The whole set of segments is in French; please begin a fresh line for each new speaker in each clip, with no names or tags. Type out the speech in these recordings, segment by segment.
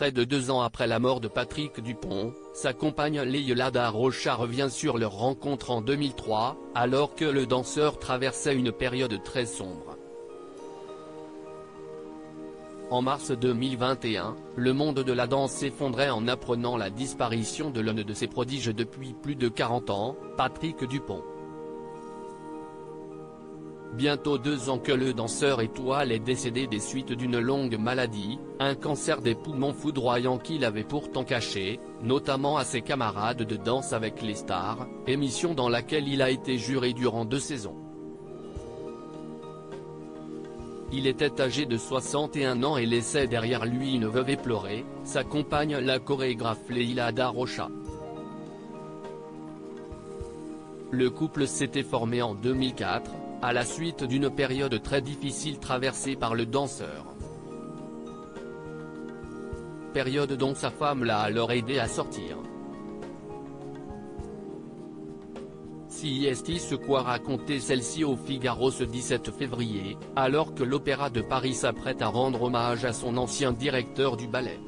Près de 2 ans après la mort de Patrick Dupont, sa compagne Leila Rocha revient sur leur rencontre en 2003, alors que le danseur traversait une période très sombre. En mars 2021, le monde de la danse s'effondrait en apprenant la disparition de l'un de ses prodiges depuis plus de 40 ans, Patrick Dupont. Bientôt 2 ans que le danseur étoile est décédé des suites d'une longue maladie, un cancer des poumons foudroyant qu'il avait pourtant caché, notamment à ses camarades de Danse avec les stars, émission dans laquelle il a été juré durant 2 saisons. Il était âgé de 61 ans et laissait derrière lui une veuve éplorée, sa compagne la chorégraphe Leila Rocha. Le couple s'était formé en 2004, à la suite d'une période très difficile traversée par le danseur. Période dont sa femme l'a alors aidé à sortir. Ce quoi raconter celle-ci au Figaro ce 17 février, alors que l'Opéra de Paris s'apprête à rendre hommage à son ancien directeur du ballet.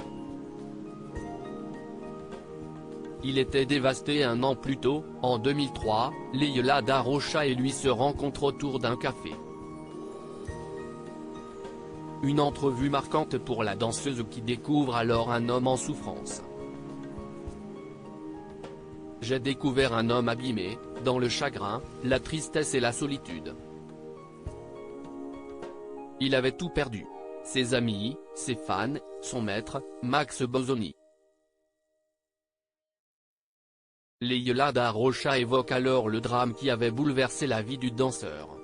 Il était dévasté 1 an plus tôt, en 2003, Leila Rocha et lui se rencontrent autour d'un café. Une entrevue marquante pour la danseuse qui découvre alors un homme en souffrance. J'ai découvert un homme abîmé, dans le chagrin, la tristesse et la solitude. Il avait tout perdu. Ses amis, ses fans, son maître, Max Bozzoni. Leila Rocha évoque alors le drame qui avait bouleversé la vie du danseur.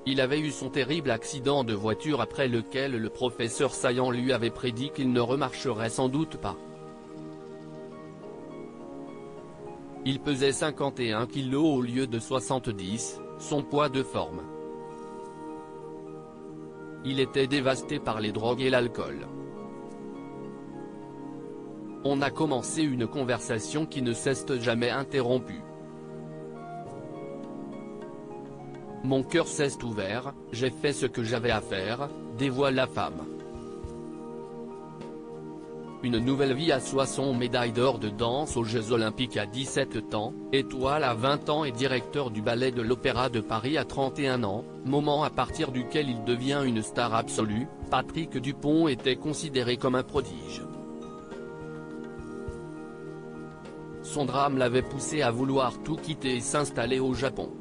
Il avait eu son terrible accident de voiture après lequel le professeur Saillant lui avait prédit qu'il ne remarcherait sans doute pas. Il pesait 51 kg au lieu de 70, son poids de forme. Il était dévasté par les drogues et l'alcool. On a commencé une conversation qui ne s'est jamais interrompue. Mon cœur s'est ouvert, j'ai fait ce que j'avais à faire, dévoile la femme. Une nouvelle vie assoit son médaille d'or de danse aux Jeux Olympiques à 17 ans, étoile à 20 ans et directeur du ballet de l'Opéra de Paris à 31 ans, moment à partir duquel il devient une star absolue. Patrick Dupont était considéré comme un prodige. Son drame l'avait poussé à vouloir tout quitter et s'installer au Japon.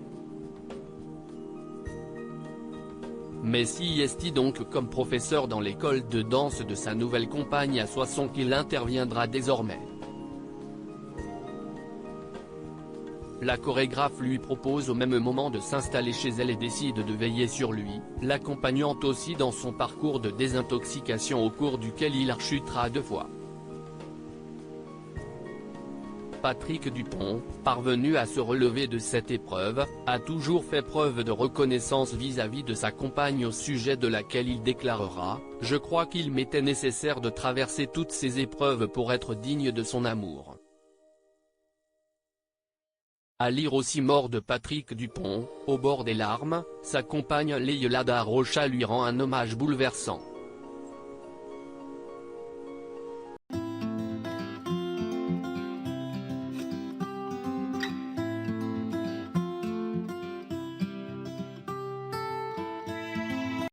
Mais si est donc comme professeur dans l'école de danse de sa nouvelle compagne à Soissons qu'il interviendra désormais. La chorégraphe lui propose au même moment de s'installer chez elle et décide de veiller sur lui, l'accompagnant aussi dans son parcours de désintoxication au cours duquel il rechutera 2 fois. Patrick Dupont, parvenu à se relever de cette épreuve, a toujours fait preuve de reconnaissance vis-à-vis de sa compagne au sujet de laquelle il déclarera « Je crois qu'il m'était nécessaire de traverser toutes ces épreuves pour être digne de son amour ». À lire aussi mort de Patrick Dupont, au bord des larmes, sa compagne Leila Rocha lui rend un hommage bouleversant.